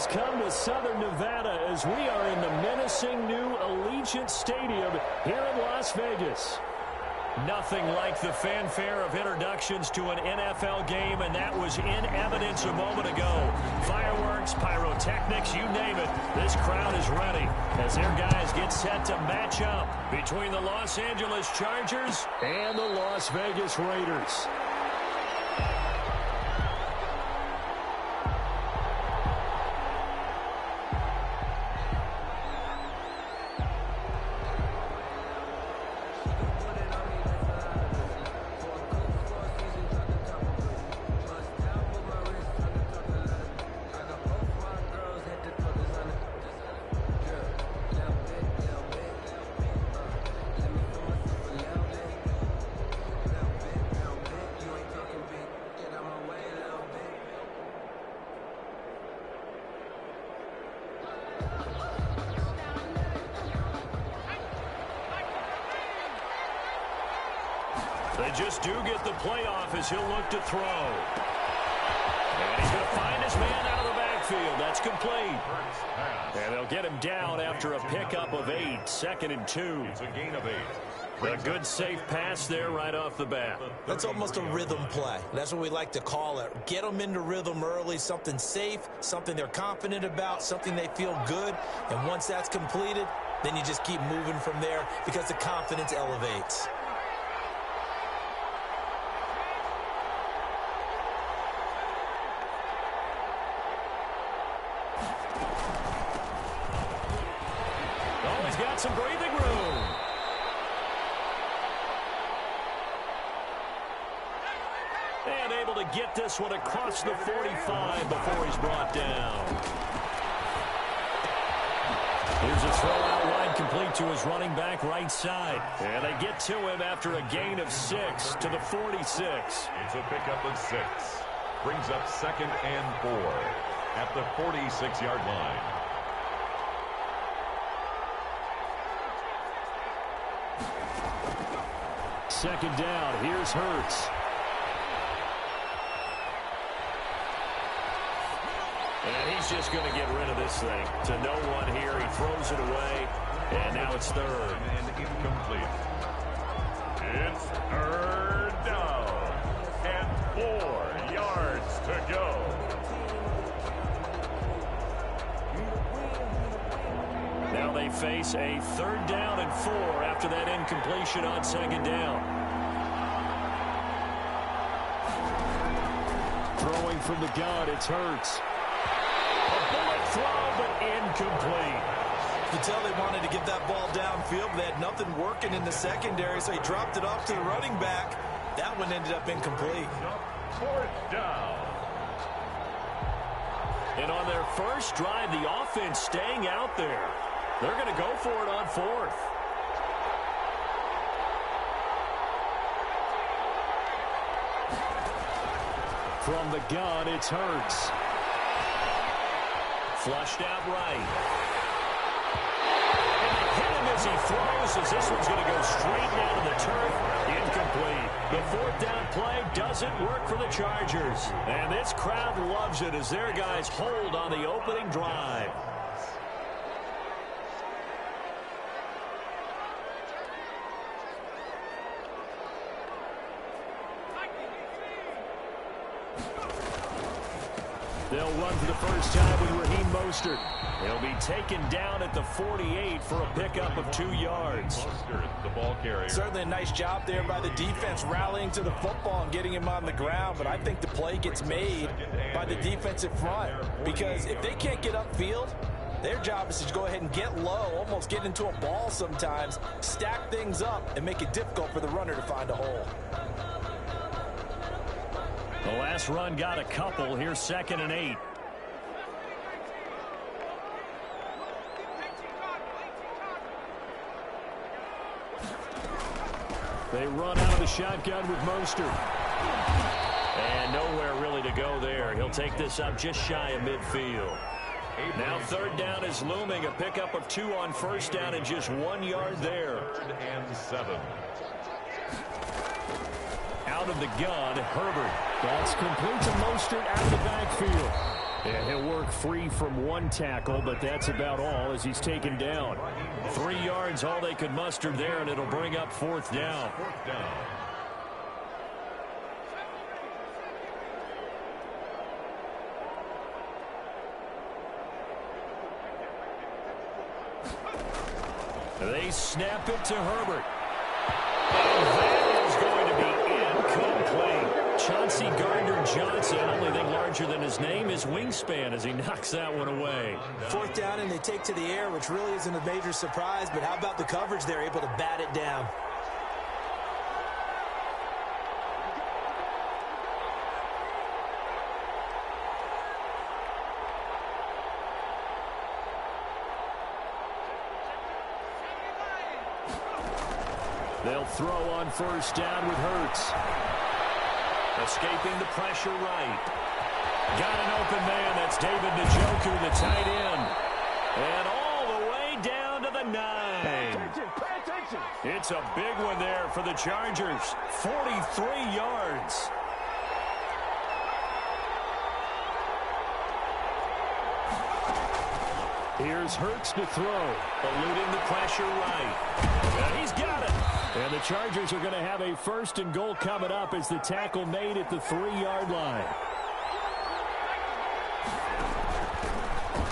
has come to Southern Nevada as we are in the menacing new Allegiant Stadium here in Las Vegas. Nothing like the fanfare of introductions to an NFL game, and that was in evidence a moment ago. Fireworks, pyrotechnics, you name it. This crowd is ready as their guys get set to match up between the Los Angeles Chargers and the Las Vegas Raiders. They just do get the playoff as he'll look to throw. And he's going to find his man out of the backfield. That's complete. And they'll get him down after a pickup of 8, 2nd and 2. It's a gain of 8. A good safe pass there right off the bat. That's almost a rhythm play. That's what we like to call it. Get them into rhythm early, something safe, something they're confident about, something they feel good. And once that's completed, then you just keep moving from there because the confidence elevates. Got some breathing room. And able to get this one across the 45 before he's brought down. Here's a throw out wide, complete to his running back right side. And they get to him after a gain of 6 to the 46. It's a pickup of 6. Brings up 2nd and 4 at the 46-yard line. Second down, here's Hurts. And he's just going to get rid of this thing. To no one here, he throws it away, and now it's 3rd. And incomplete. It's 3rd down, and 4 yards to go. Now they face a 3rd down and 4 after that incompletion on 2nd down. Throwing from the gun, it's Hurts. A bullet throw, but incomplete. You tell they wanted to get that ball downfield, but they had nothing working in the secondary, so he dropped it off to the running back. That one ended up incomplete. 4th down. And on their first drive, the offense staying out there. They're going to go for it on 4th. From the gun, it's Hurts. Flushed out right. And they hit him as he throws, as this one's going to go straight down to the turf. Incomplete. The 4th down play doesn't work for the Chargers. And this crowd loves it as their guys hold on the opening drive. They'll run for the first time with Raheem Mostert. He'll be taken down at the 48 for a pickup of 2 yards. Mostert, the ball carrier. Certainly a nice job there by the defense rallying to the football and getting him on the ground, but I think the play gets made by the defensive front because if they can't get upfield, their job is to go ahead and get low, almost get into a ball sometimes, stack things up, and make it difficult for the runner to find a hole. The last run got a couple. Here's 2nd and 8. They run out of the shotgun with Mostert. And nowhere really to go there. He'll take this up just shy of midfield. Now 3rd down is looming. A pickup of 2 on 1st down and just 1 yard there. 3rd and 7. Out of the gun, Herbert. That's complete to Mostert out of the backfield. And he'll work free from one tackle, but that's about all as he's taken down. 3 yards, all they could muster there, and it'll bring up 4th down. They snap it to Herbert. And that is going to be incomplete. Chauncey Gardner-Johnson, only thing larger than his name is wingspan as he knocks that one away. 4th down, and they take to the air, which really isn't a major surprise, but how about the coverage? They're able to bat it down. They'll throw on 1st down with Hurts. Escaping the pressure right. Got an open man. That's David Njoku, the tight end. And all the way down to the 9. Pay attention. It's a big one there for the Chargers. 43 yards. Here's Hurts to throw. Eluding the pressure right. And he's got it. And the Chargers are going to have a 1st and goal coming up as the tackle made at the 3-yard line.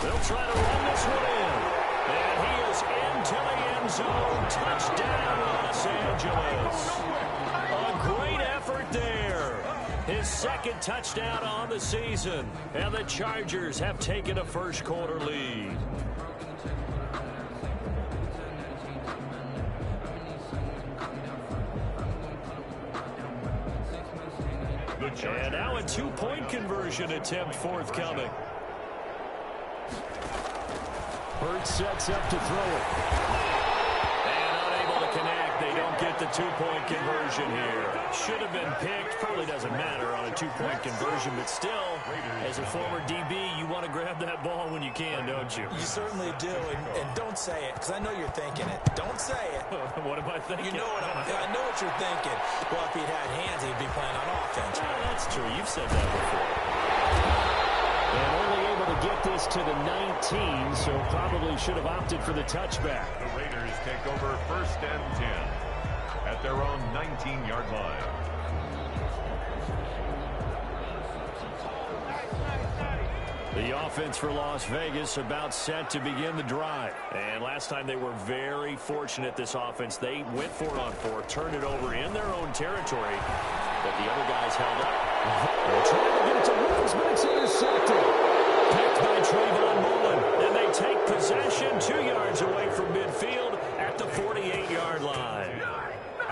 They'll try to run this one in. And he is into the end zone. Touchdown, Los Angeles. A great effort there. His 2nd touchdown on the season. And the Chargers have taken a 1st quarter lead. And now a 2-point conversion attempt forthcoming. Hurts sets up to throw it. And unable to connect. They don't get the 2-point conversion here. Should have been picked. Probably doesn't matter on a 2-point conversion, but still, as a former DB, you want to grab that ball when you can, don't you? You certainly do, and don't say it, because I know you're thinking it. Don't say it. What am I thinking? You know what I know what you're thinking. Well, if he'd had hands, he'd be playing on offense. Well, that's true. You've said that before. And only able to get this to the 19, so probably should have opted for the touchback. The Raiders take over 1st and 10 at their own 19-yard line. The offense for Las Vegas about set to begin the drive. And last time they were very fortunate, this offense. They went 4 on 4, turned it over in their own territory, but the other guys held up. They're trying to get it to Woods, but it's intercepted. Picked by Trayvon Mullen. And they take possession 2 yards away from midfield at the 48-yard line.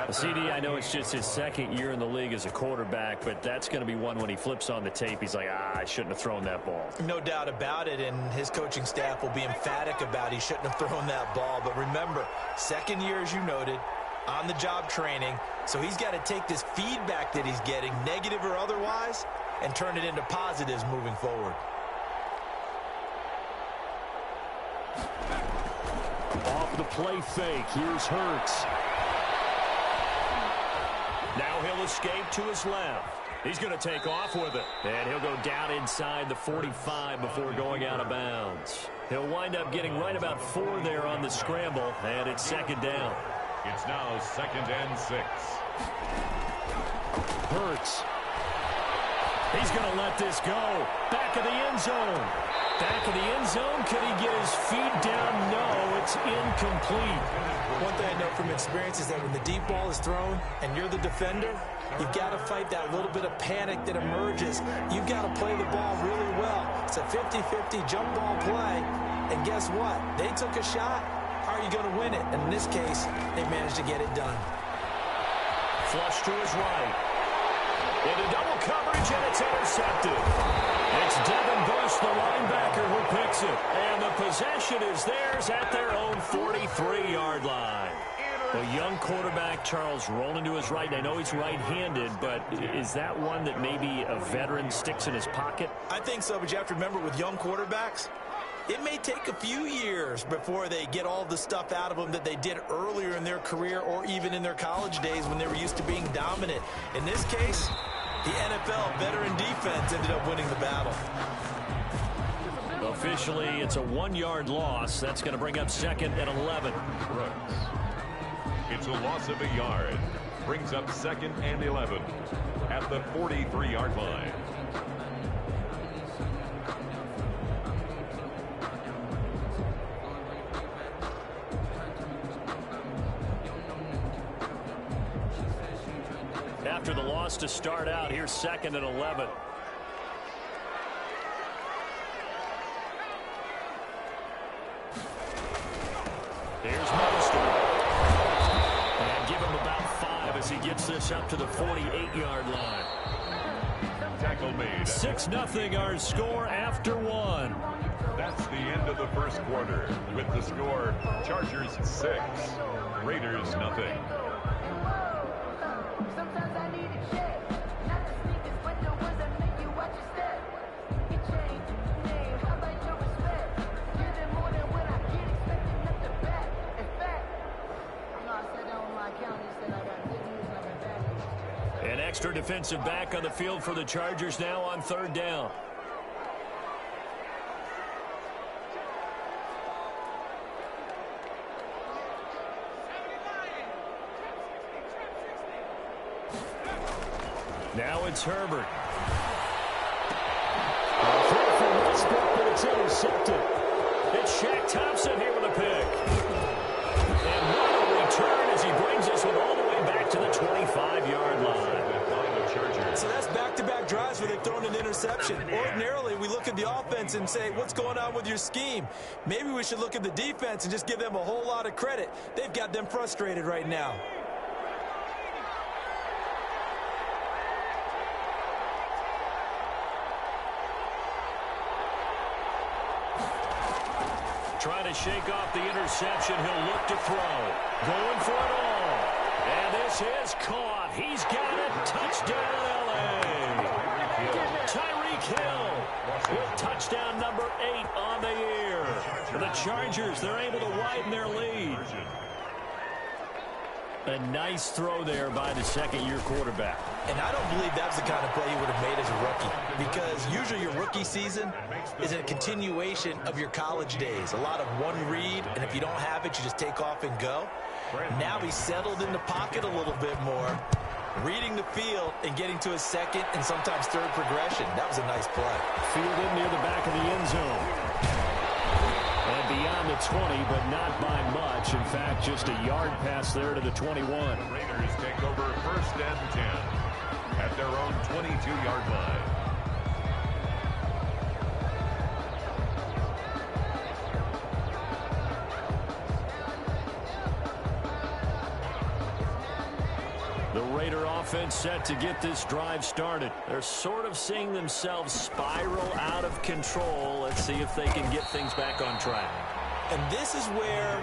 CD, I know it's just his 2nd year in the league as a quarterback, but that's going to be one when he flips on the tape. He's like, I shouldn't have thrown that ball. No doubt about it, and his coaching staff will be emphatic about he shouldn't have thrown that ball. But remember, 2nd year, as you noted, on-the-job training, so he's got to take this feedback that he's getting, negative or otherwise, and turn it into positives moving forward. Off the play fake, here's Hurts. Now he'll escape to his left. He's going to take off with it. And he'll go down inside the 45 before going out of bounds. He'll wind up getting right about 4 there on the scramble, and it's 2nd down. It's now 2nd and 6. Hurts. He's going to let this go. Back of the end zone. Back of the end zone. Could he get his feet down? No, it's incomplete. One thing I know from experience is that when the deep ball is thrown and you're the defender, you've got to fight that little bit of panic that emerges. You've got to play the ball really well. It's a 50-50 jump ball play. And guess what? They took a shot. How are you going to win it? And in this case, they managed to get it done. Flush to his right. Into double coverage, and it's intercepted. It's Devin Bush, the linebacker, who picks it. And the possession is theirs at their own 43-yard line. A young quarterback, Charles, rolling to his right. I know he's right-handed, but is that one that maybe a veteran sticks in his pocket? I think so, but you have to remember with young quarterbacks, it may take a few years before they get all the stuff out of them that they did earlier in their career or even in their college days when they were used to being dominant. In this case, the NFL veteran defense ended up winning the battle. Officially, it's a 1-yard loss. That's going to bring up 2nd and 11. Brooks. It's a loss of a yard. Brings up 2nd and 11 at the 43-yard line. After the loss to start out, here's 2nd and 11. Here's Mostert. And give him about 5 as he gets this up to the 48-yard line. Tackle made. 6-0 our score after 1. That's the end of the first quarter. With the score, Chargers 6, Raiders 0. Sometimes I need a check. Not the sneakers, but the ones that make you watch your step. You change your name, how about your respect? Give them more than what I get, expecting nothing back. In fact, I know I said that on my account, you said I got good news and I got bad news. An extra defensive back on the field for the Chargers now on 3rd down. Now it's Herbert. Throw for Westbrook, but it's intercepted. It's Shaq Thompson here with a pick. And what a return as he brings us all the way back to the 25-yard line. So that's back-to-back drives where they've thrown an interception. Ordinarily, we look at the offense and say, what's going on with your scheme? Maybe we should look at the defense and just give them a whole lot of credit. They've got them frustrated right now. Trying to shake off the interception. He'll look to throw. Going for it all. And this is caught. He's got it. Touchdown, L.A. Tyreek Hill with touchdown number 8 on the year. For the Chargers, they're able to widen their lead. A nice throw there by the second-year quarterback. And I don't believe that's the kind of play he would have made as a rookie, because usually your rookie season is a continuation of your college days. A lot of one read, and if you don't have it, you just take off and go. Now he's settled in the pocket a little bit more, reading the field and getting to his second and sometimes third progression. That was a nice play. Fielded near the back of the end zone. And beyond the 20, but not by much. In fact, just a yard pass there to the 21. Raiders take over 1st and 10 at their own 22-yard line. The Raider offense set to get this drive started. They're sort of seeing themselves spiral out of control. Let's see if they can get things back on track. And this is where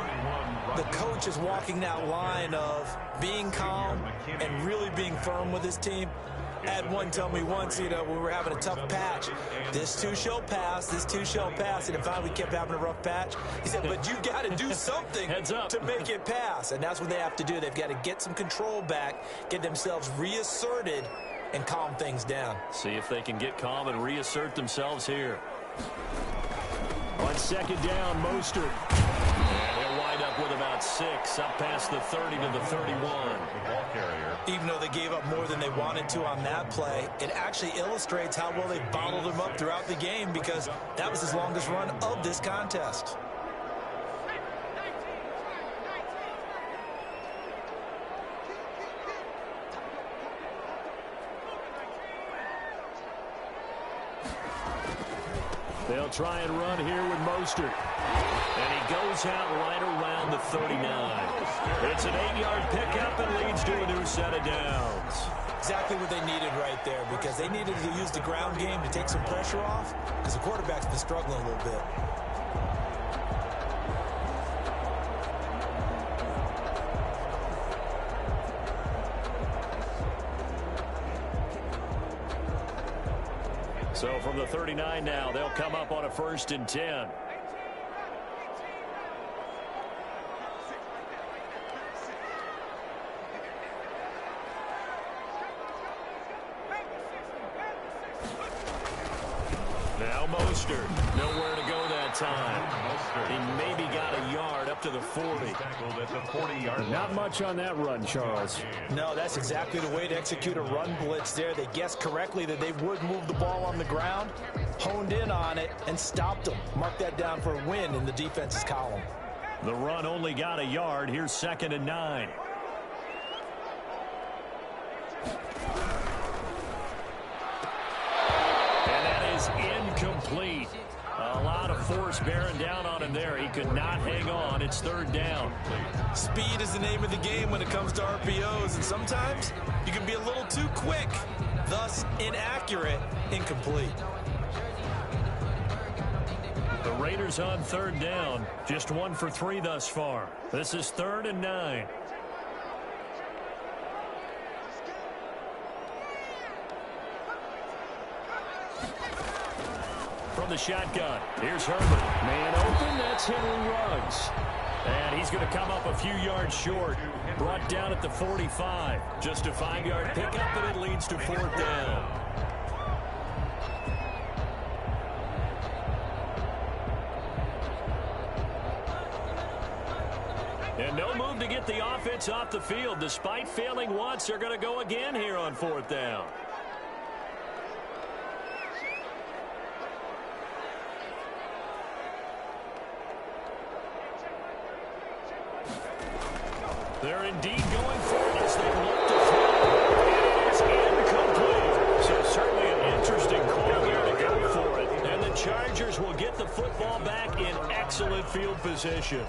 the coach is walking that line of being calm and really being firm with his team. I had one tell me once, you know, when we were having a tough patch, this too shall pass, this too shall pass, and if finally we kept having a rough patch, he said, but you got to do something to make it pass, and that's what they have to do. They've got to get some control back, get themselves reasserted, and calm things down. See if they can get calm and reassert themselves here. On 2nd down, Mostert. And he'll wind up with about 6, up past the 30 to the 31. The ball carrier. Even though they gave up more than they wanted to on that play, it actually illustrates how well they bottled him up throughout the game, because that was his longest run of this contest. They'll try and run here with Mostert. And he goes out right around the 39. It's an 8-yard pickup and leads to a new set of downs. Exactly what they needed right there, because they needed to use the ground game to take some pressure off, because the quarterback's been struggling a little bit. So from the 39 now, they'll come up on a 1st and 10. Now Mostert. Nowhere to go that time. He maybe got a yard up to the 40. Not much on that run, Charles. No, that's exactly the way to execute a run blitz there. They guessed correctly that they would move the ball on the ground, honed in on it, and stopped them. Mark that down for a win in the defense's column. The run only got a yard. Here's 2nd and 9. And that is incomplete. A lot of force bearing down on him there. He could not hang on. It's 3rd down. Speed is the name of the game when it comes to RPOs, and sometimes you can be a little too quick, thus inaccurate, incomplete. The Raiders on 3rd down. Just 1 for 3 thus far. This is 3rd and 9. From the shotgun, here's Herbert. Man open, that's Henry Ruggs. And he's going to come up a few yards short. Brought down at the 45. Just a 5-yard pickup, and it leads to 4th down. And no move to get the offense off the field. Despite failing once, they're going to go again here on 4th down. They're indeed going for it as they look to throw. It is incomplete. So certainly an interesting call here to go for it. And the Chargers will get the football back in excellent field position.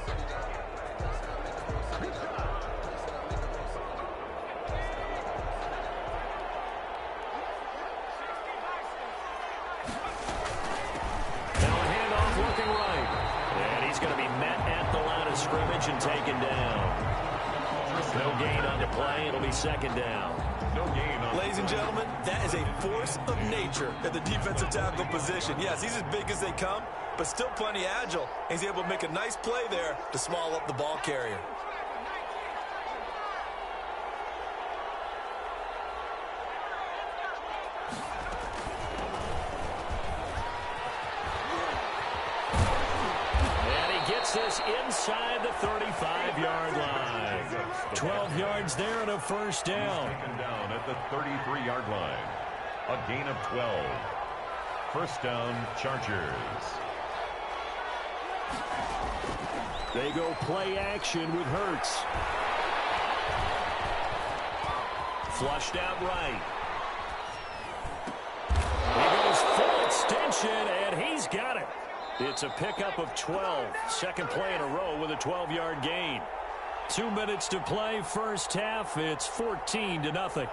And taken down. No gain on the play. It'll be 2nd down. No gain on. Ladies and gentlemen, that is a force of nature at the defensive tackle position. Yes, he's as big as they come, but still plenty agile. He's able to make a nice play there to small up the ball carrier. This inside the 35-yard line. 12 yards there and a 1st down. 2nd down at the 33-yard line. A gain of 12. 1st down, Chargers. They go play action with Hurts. Flushed out right. He goes full extension, and he's got it. It's a pickup of 12. 2nd play in a row with a 12-yard gain. 2 minutes to play, 1st half. It's 14-0.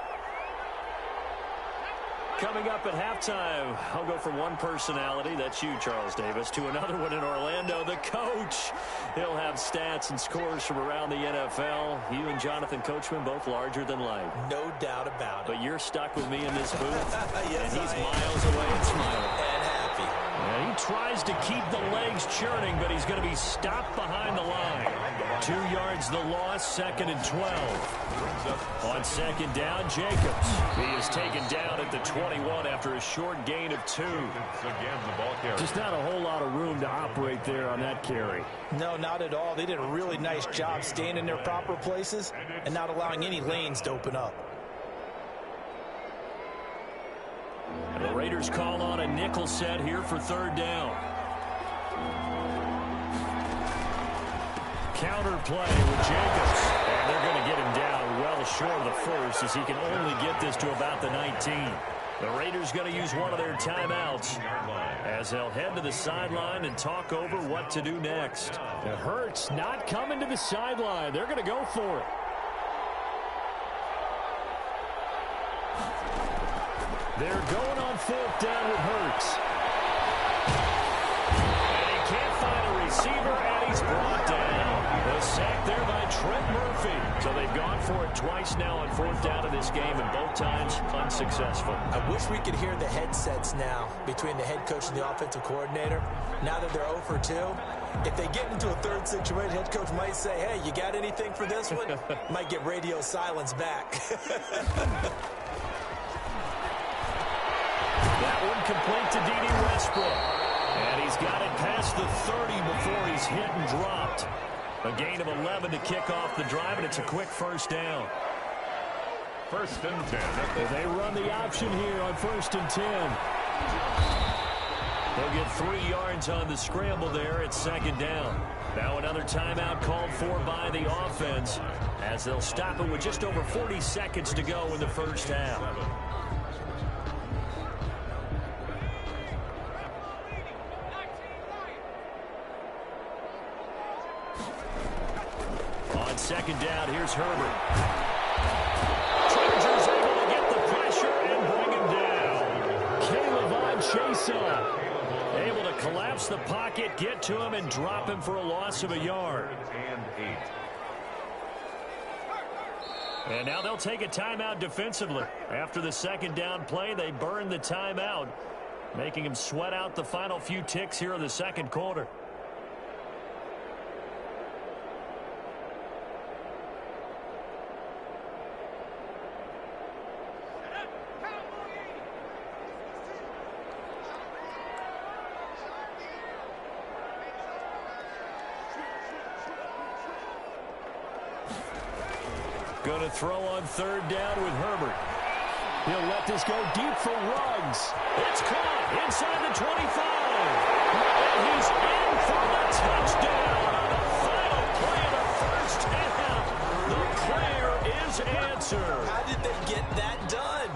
Coming up at halftime, I'll go from one personality, that's you, Charles Davis, to another one in Orlando, the coach. He'll have stats and scores from around the NFL. You and Jonathan Coachman both larger than life. No doubt about it. But you're stuck with me in this booth, yes, and he's miles away and smiling. And happy. And he tries to keep the legs churning, but he's going to be stopped behind the line. 2 yards the loss, 2nd and 12. On 2nd down, Jacobs. He is taken down at the 21 after a short gain of 2. Just not a whole lot of room to operate there on that carry. No, not at all. They did a really nice job staying in their proper places and not allowing any lanes to open up. And the Raiders call on a nickel set here for 3rd down. Counter play with Jacobs. And they're going to get him down well short of the 1st as he can only get this to about the 19. The Raiders going to use one of their timeouts as they'll head to the sideline and talk over what to do next. It hurts not coming to the sideline. They're going to go for it. They're going on 4th down with Hurts. And he can't find a receiver, and he's brought down. The sack there by Trent Murphy. So they've gone for it twice now on 4th down of this game, and both times unsuccessful. I wish we could hear the headsets now between the head coach and the offensive coordinator. Now that they're 0 for 2, if they get into a 3rd situation, head coach might say, hey, you got anything for this one? Might get radio silence back. That one complete to D.D. Westbrook. And he's got it past the 30 before he's hit and dropped. A gain of 11 to kick off the drive, and it's a quick first down. First and 10. They run the option here on first and 10. They'll get 3 yards on the scramble there at second down. Now another timeout called for by the offense as they'll stop it with just over 40 seconds to go in the first half. On second down, here's Herbert. Chargers able to get the pressure and bring him down. K'Lavon Chaisson able to collapse the pocket, get to him, and drop him for a loss of a yard. And now they'll take a timeout defensively. After the second down play, they burn the timeout, making him sweat out the final few ticks here in the second quarter. Going to throw on third down with Herbert. He'll let this go deep for Ruggs. It's caught inside the 25. And he's in for the touchdown on the final play of the first half. The prayer is answered. How did they get that done?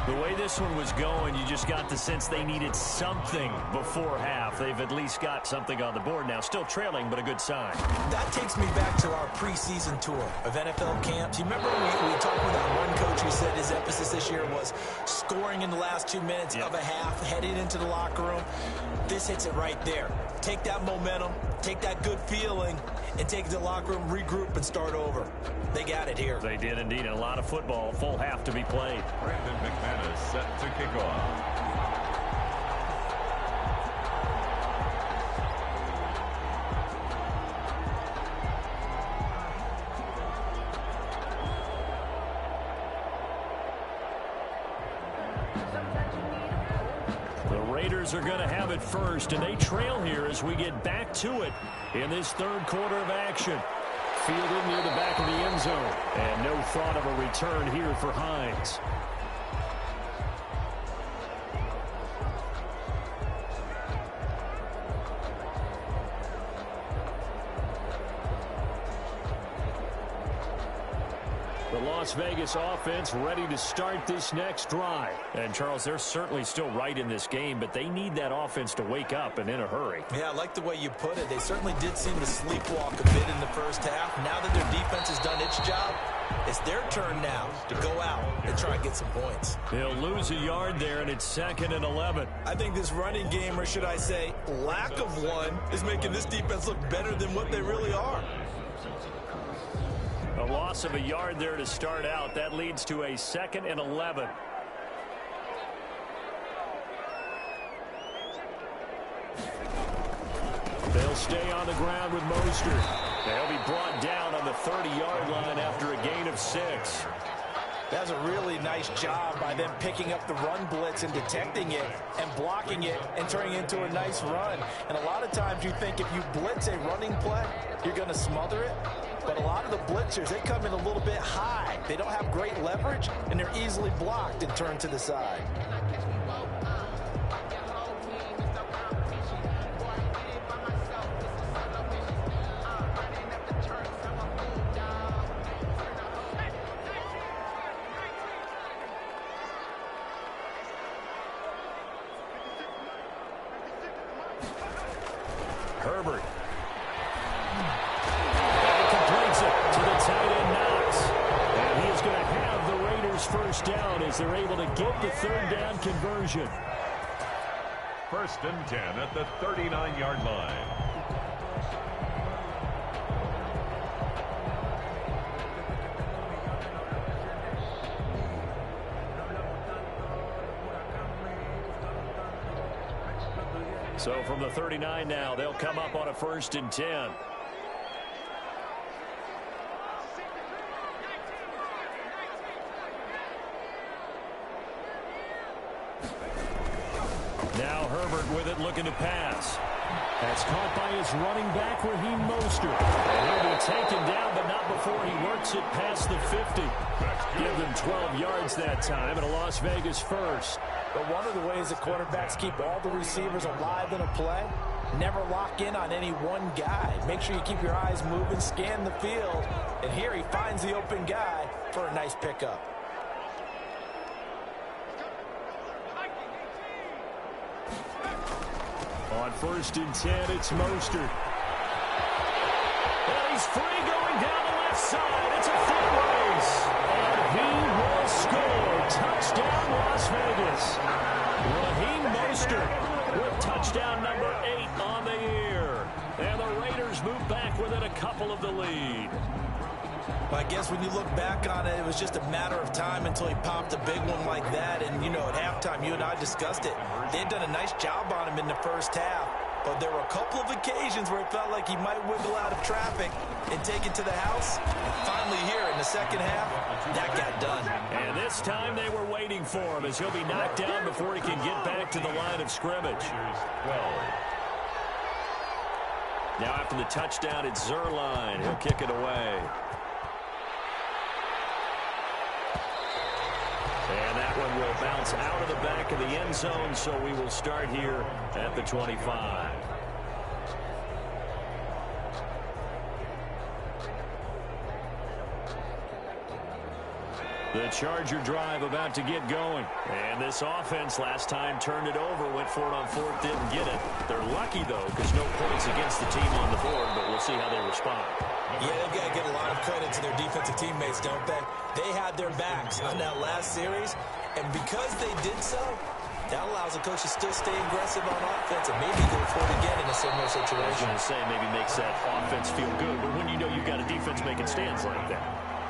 The way this one was going, you just got the sense they needed something before half. They've at least got something on the board now. Still trailing, but a good sign. That takes me back to our preseason tour of NFL camps. You remember we talked with that one coach who said his emphasis this year was scoring in the last 2 minutes of a half, heading into the locker room. This hits it right there. Take that momentum, take that good feeling, and take it to the locker room, regroup, and start over. They got it here. They did indeed. A lot of football, full half to be played. Brandon McManus set to kick off. Raiders are going to have it first, and they trail here as we get back to it in this third quarter of action. Fielded near the back of the end zone, and no thought of a return here for Hines. The Las Vegas offense ready to start this next drive. And, Charles, they're certainly still right in this game, but they need that offense to wake up and in a hurry. Yeah, I like the way you put it. They certainly did seem to sleepwalk a bit in the first half. Now that their defense has done its job, it's their turn now to go out and try and get some points. They'll lose a yard there, and it's 2nd and 11. I think this running game, or should I say lack of one, is making this defense look better than what they really are. A loss of a yard there to start out. That leads to a 2nd and 11. They'll stay on the ground with Mostert. They'll be brought down on the 30-yard line after a gain of 6. That's a really nice job by them picking up the run blitz and detecting it and blocking it and turning it into a nice run. And a lot of times you think if you blitz a running play, you're going to smother it. But a lot of the blitzers, they come in a little bit high. They don't have great leverage, and they're easily blocked and turned to the side. Herbert. And completes it to the tight end, Knox. And he is going to have the Raiders first down as they're able to get the third down conversion. 1st and 10 at the 39-yard line. So from the 39 now, they'll come up on a 1st and 10. Now Herbert with it, looking to pass. That's caught by his running back, Raheem Mostert. And he'll be taken down, but not before he works it past the 50. Give them 12 yards that time, and a Las Vegas first. But one of the ways that quarterbacks keep all the receivers alive in a play, never lock in on any one guy. Make sure you keep your eyes moving, scan the field. And here he finds the open guy for a nice pickup. On 1st and 10, it's Mostert. And he's free going down the left side. It's a foot race. And he will score. Touchdown, Las Vegas. Raheem Mostert with touchdown number 8 on the year. And the Raiders move back within a couple of the lead. I guess when you look back on it, it was just a matter of time until he popped a big one like that. And, you know, at halftime, you and I discussed it. They had done a nice job on him in the first half. But there were a couple of occasions where it felt like he might wiggle out of traffic and take it to the house. Finally here in the second half, that got done. And this time they were waiting for him as he'll be knocked down before he can get back to the line of scrimmage. Now after the touchdown, it's Zuerlein. He'll kick it away. And that one will bounce out of the back of the end zone, so we will start here at the 25. The Charger drive about to get going. And this offense last time turned it over, went for it on 4th, didn't get it. They're lucky, though, because no points against the team on the board, but we'll see how they respond. Yeah, they've got to get a lot of credit to their defensive teammates, don't they? They had their backs on that last series, and because they did so, that allows the coach to still stay aggressive on offense and maybe go for it again in a similar situation. I was going to say maybe makes that offense feel good, but when you know you've got a defense making stands like that.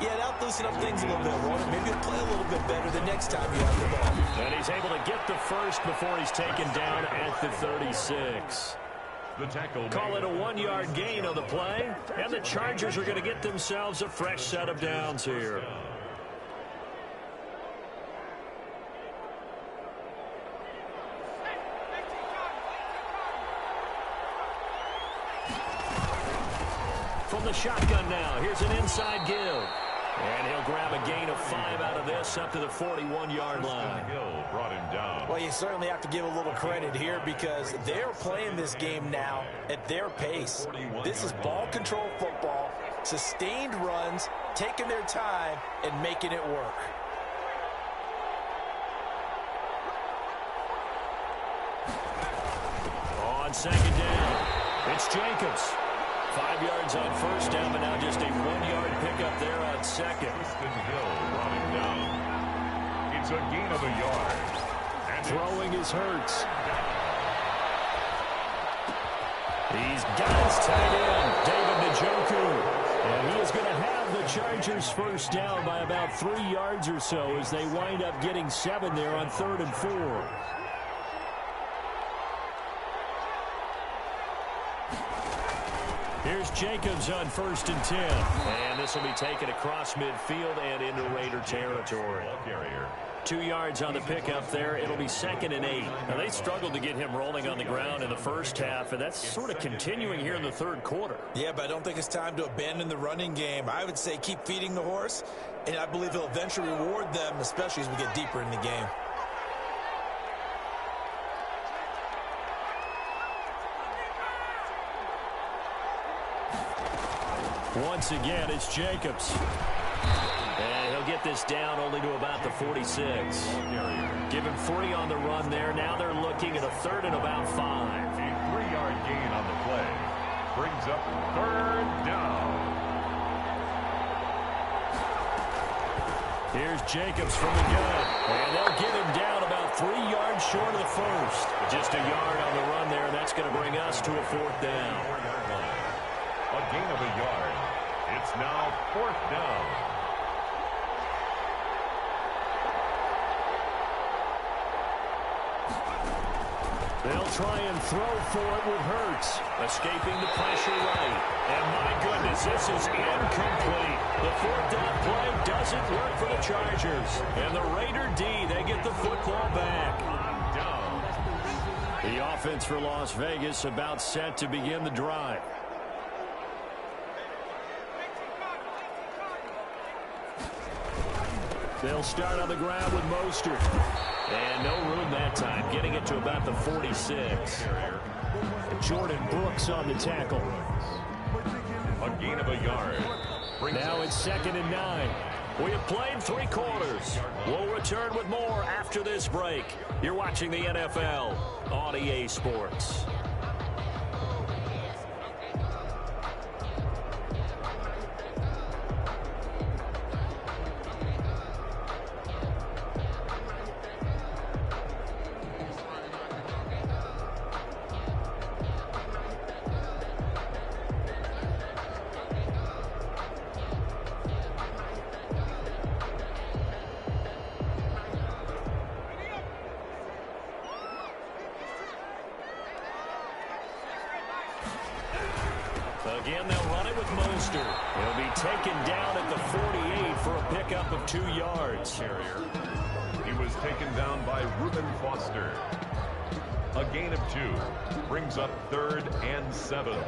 Yeah, that'll loosen up things a little bit, Warner. Maybe he'll play a little bit better the next time you have the ball. And he's able to get the first before he's taken down at the 36. The tackle. Call it a 1-yard gain on the play, and the Chargers are going to get themselves a fresh set of downs here. From the shotgun now, here's an inside give. And he'll grab a gain of 5 out of this up to the 41-yard line. Hill brought him down. Well, you certainly have to give a little credit here because they're playing this game now at their pace. This is ball control football, sustained runs, taking their time, and making it work. On 2nd down, it's Jacobs. 5 yards on 1st down, but now just a 1-yard pickup there on 2nd. Hill brought him down. It's a gain of a yard. And throwing is Hurts. He's got his tight end, David Njoku. And he is going to have the Chargers first down by about 3 yards or so as they wind up getting 7 there on 3rd and 4. Here's Jacobs on 1st and 10. And this will be taken across midfield and into Raider territory. 2 yards on the pickup there. It'll be 2nd and 8. Now, they struggled to get him rolling on the ground in the first half, and that's sort of continuing here in the 3rd quarter. Yeah, but I don't think it's time to abandon the running game. I would say keep feeding the horse, and I believe he'll eventually reward them, especially as we get deeper in the game. Once again, it's Jacobs. And he'll get this down only to about the 46. Give him 3 on the run there. Now they're looking at a 3rd and about 5. A 3-yard gain on the play. Brings up 3rd down. Here's Jacobs from the gun. And they'll get him down about 3 yards short of the 1st. Just a yard on the run there, and that's going to bring us to a 4th down. A gain of a yard. It's now 4th down. They'll try and throw for it with Hurts. Escaping the pressure right. And my goodness, this is incomplete. The 4th down play doesn't work for the Chargers. And the Raider D, they get the football back. The offense for Las Vegas about set to begin the drive. They'll start on the ground with Mostert. And no room that time, getting it to about the 46. Jordan Brooks on the tackle. A gain of a yard. Now it's 2nd and 9. We have played 3 quarters. We'll return with more after this break. You're watching the NFL on EA Sports. Again, they'll run it with Mostert. He'll be taken down at the 48 for a pickup of 2 yards. He was taken down by Reuben Foster. A gain of 2 brings up 3rd and 7.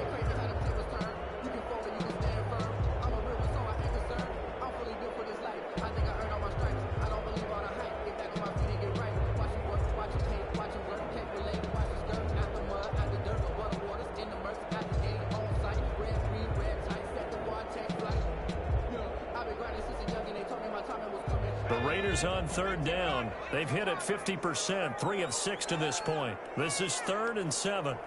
On 3rd down. They've hit it 50%, 3 of 6 to this point. This is 3rd and 7. He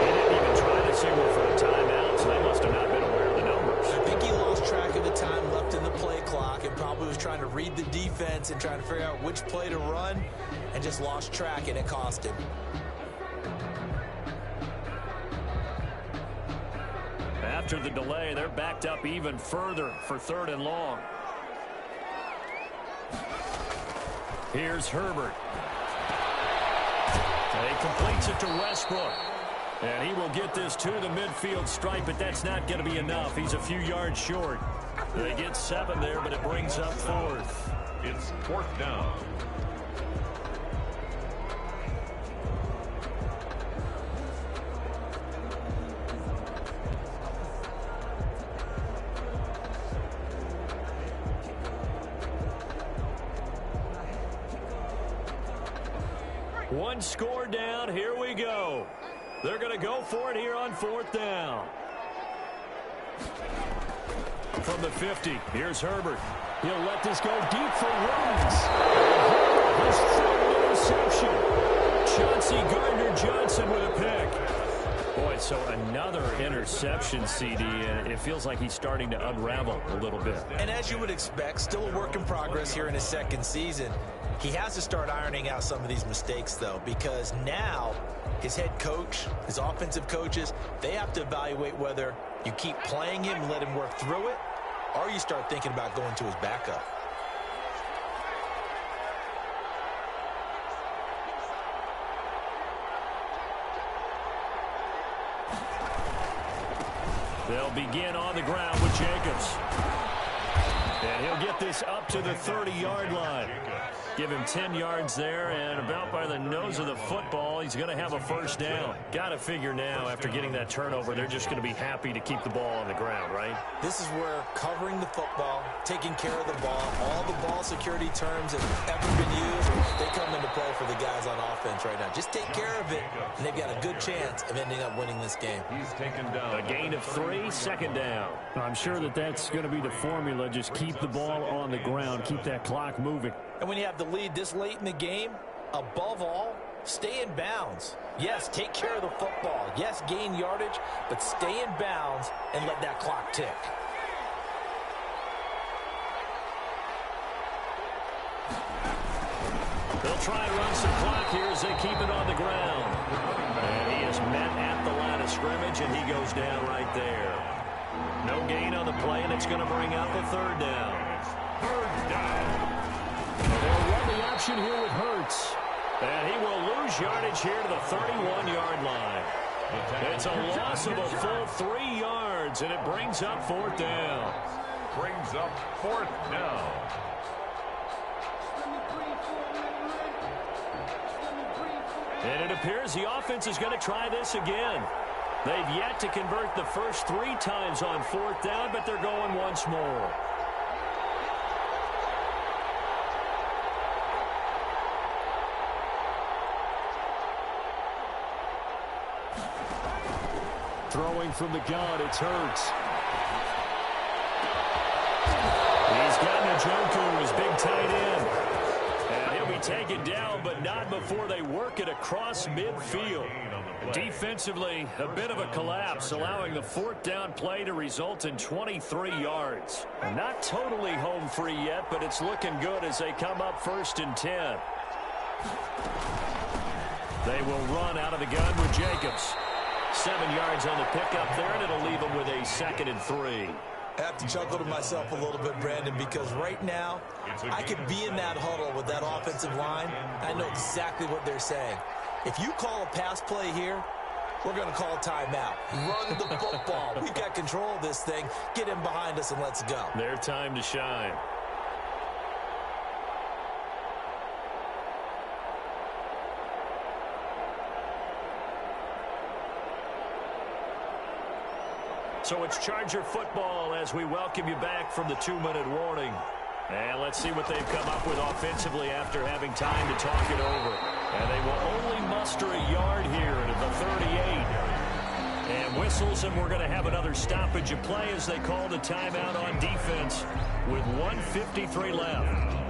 didn't even try to signal for a timeout, so they must have not been aware of the numbers. I think he lost track of the time left in the play clock and probably was trying to read the defense and trying to figure out which play to run and just lost track, and it cost him. After the delay, they're backed up even further for 3rd and long. Here's Herbert. He completes it to Westbrook. And he will get this to the midfield stripe, but that's not going to be enough. He's a few yards short. They get 7 there, but it brings up 4th. It's 4th down. One score down. Here we go. They're going to go for it here on 4th down. From the 50, here's Herbert. He'll let this go deep for Williams. His 3rd interception. Chauncey Gardner-Johnson with a pick. Boy, so another interception, CD, and it feels like he's starting to unravel a little bit. And as you would expect, still a work in progress here in his 2nd season. He has to start ironing out some of these mistakes, though, because now his head coach, his offensive coaches, they have to evaluate whether you keep playing him and let him work through it, or you start thinking about going to his backup. They'll begin on the ground with Jacobs. And he'll get this up to the 30-yard line. Give him 10 yards there, and about by the nose of the football, he's going to have a 1st down. Got to figure now, after getting that turnover, they're just going to be happy to keep the ball on the ground, right? This is where covering the football, taking care of the ball, all the ball security terms that have ever been used, they come into play for the guys on offense right now. Just take care of it, and they've got a good chance of ending up winning this game. He's taken down. A gain of 3, 2nd down. I'm sure that's going to be the formula. Just keep the ball on the ground, keep that clock moving. And when you have the lead this late in the game, above all, stay in bounds. Yes, take care of the football. Yes, gain yardage, but stay in bounds and let that clock tick. They'll try and run some clock here as they keep it on the ground. And he is met at the line of scrimmage, and he goes down right there. No gain on the play, and it's going to bring up a 3rd down. 3rd down. They'll run the option here with Hurts. And he will lose yardage here to the 31-yard line. It's a loss of a full 3 yards, and it brings up 4th down. Brings up 4th down. And it appears the offense is going to try this again. They've yet to convert the first 3 times on 4th down, but they're going once more. Throwing from the gun, it's Hurts. He's got Njoku, his big tight end. And he'll be taken down, but not before they work it across midfield. Defensively, a bit of a collapse, allowing the 4th down play to result in 23 yards. Not totally home free yet, but it's looking good as they come up 1st and 10. They will run out of the gun with Jacobs. 7 yards on the pickup there, and it'll leave them with a 2nd and 3. I have to chuckle to myself a little bit, Brandon, because right now I could be in that huddle with that offensive line. I know exactly what they're saying. If you call a pass play here, we're going to call a timeout. Run the football. We've got control of this thing. Get him behind us and let's go. Their time to shine. So it's Charger football as we welcome you back from the 2-minute warning. And let's see what they've come up with offensively after having time to talk it over. And they will only muster a yard here at the 38. And whistles, and we're going to have another stoppage of play as they call the timeout on defense with 1:53 left.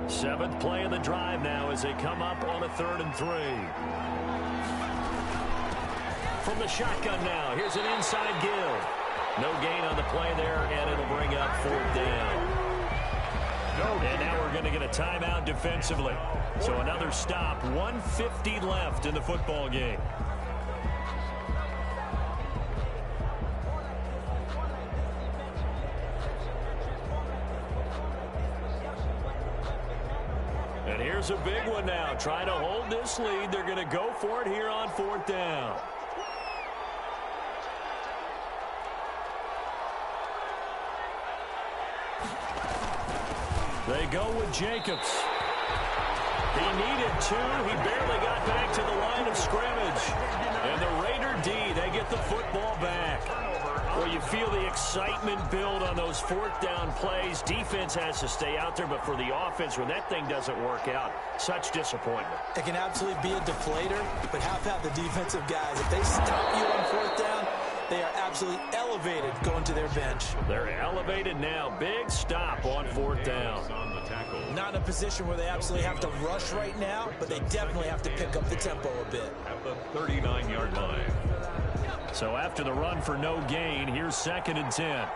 Seventh play of the drive now as they come up on a 3rd and 3. From the shotgun now, here's an inside give. No gain on the play there, and it'll bring up 4th down. And now we're going to get a timeout defensively. So another stop, 1:50 left in the football game. And here's a big one now. Trying to hold this lead. They're going to go for it here on 4th down. They go with Jacobs. He needed 2. He barely got back to the line of scrimmage. And the Raider D, they get the football back. Well, you feel the excitement build on those 4th down plays. Defense has to stay out there, but for the offense, when that thing doesn't work out, such disappointment. It can absolutely be a deflator, but how about the defensive guys? If they stop you on 4th down, they are absolutely elevated going to their bench. They're elevated now. Big stop on 4th down. Not in a position where they absolutely have to rush right now, but they definitely have to pick up the tempo a bit. At the 39-yard line. So after the run for no gain, here's 2nd and 10.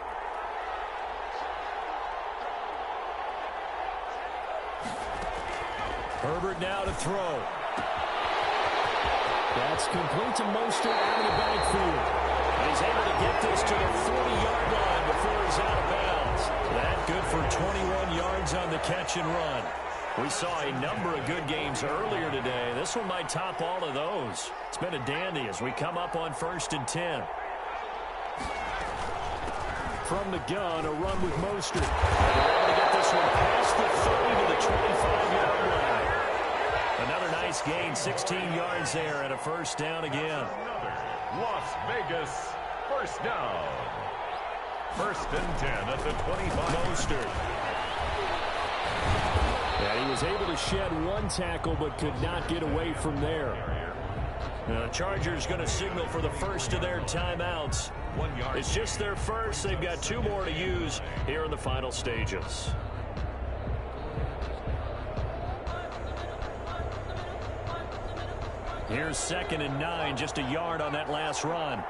Herbert now to throw. That's complete to Mostert out of the backfield. He's able to get this to the 40-yard line before he's out of bounds. That good for 21 yards on the catch and run. We saw a number of good games earlier today. This one might top all of those. It's been a dandy as we come up on 1st and 10. From the gun, a run with Mostert. And they're able to get this one past the 30 to the 25-yard line. Another nice gain, 16 yards there, and a 1st down again. Las Vegas, 1st down. 1st and 10 at the 25. Mostert. Yeah, he was able to shed 1 tackle but could not get away from there. Now, the Chargers going to signal for the first of their timeouts. 1 yard. It's just their first. They've got 2 more to use here in the final stages. Here's 2nd and 9, just a yard on that last run.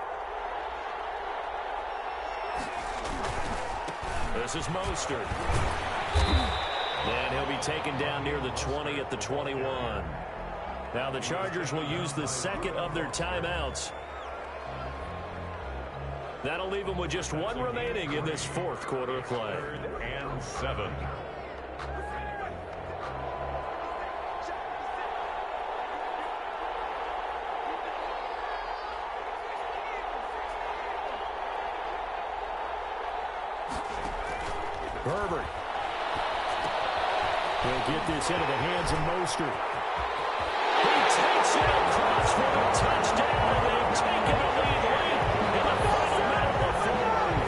This is Mostert. And he'll be taken down near the 20 at the 21. Now the Chargers will use the 2nd of their timeouts. That'll leave them with just 1 remaining in this 4th quarter of play. 3rd and 7. Herbert. He'll get this into the hands of Mostert. He takes it across for a touchdown, and they've taken the lead late in the final minute of the fourth.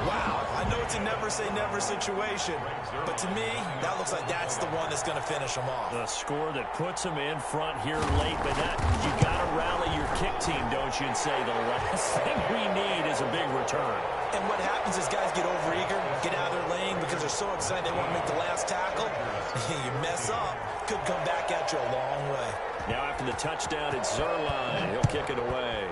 Wow. I know it's a never-say-never situation, but to me, that looks like that's the one that's going to finish them off. The score that puts them in front here late, but you got to rally your kick team, don't you, and say the last thing we need is a big return. And what happens is guys get overeager, get out of their lane because they're so excited they want to make the last tackle. You mess up, could come back at you a long way. Now after the touchdown, it's Zuerlein. He'll kick it away.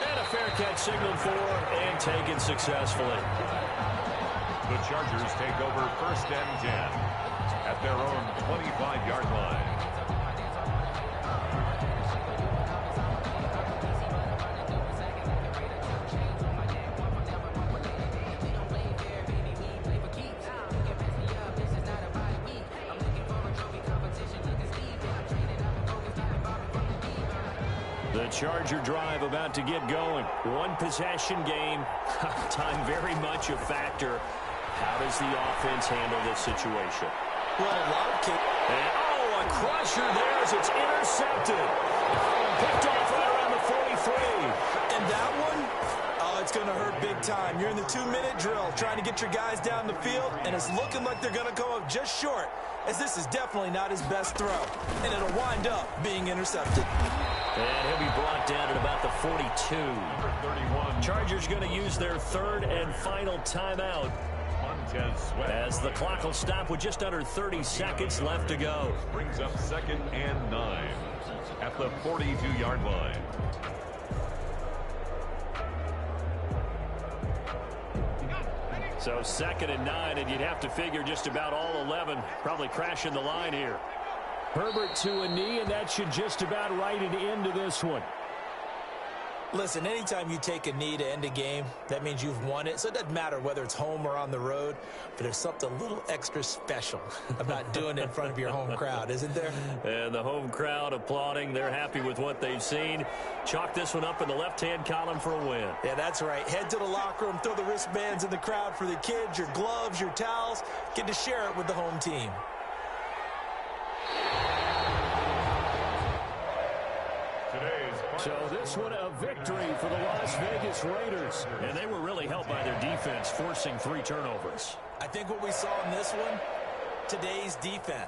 And a fair catch signaled for and taken successfully. The Chargers take over 1st and 10 at their own 25-yard line. The Charger drive about to get going. One possession game. Time very much a factor. How does the offense handle this situation? Well, a lot of kids. A crusher there as it's intercepted. Picked off right around the 43. And that one, it's going to hurt big time. You're in the 2-minute drill trying to get your guys down the field, and it's looking like they're going to come up just short, as this is definitely not his best throw. And it'll wind up being intercepted. And he'll be brought down at about the 42. Number 31. Chargers going to use their third and final timeout as the clock will stop with just under 30 seconds left to go. Brings up 2nd and 9 at the 42-yard line. So 2nd and 9, and you'd have to figure just about all 11 probably crashing the line here. Herbert to a knee, and that should just about write an end to this one. Listen, anytime you take a knee to end a game, that means you've won it. So it doesn't matter whether it's home or on the road, but there's something a little extra special about doing it in front of your home crowd, isn't there? And the home crowd applauding. They're happy with what they've seen. Chalk this one up in the left-hand column for a win. Yeah, that's right. Head to the locker room, throw the wristbands in the crowd for the kids, your gloves, your towels. Get to share it with the home team. So this one a victory for the Las Vegas Raiders. And they were really helped by their defense, forcing 3 turnovers. I think what we saw in this one, today's defense.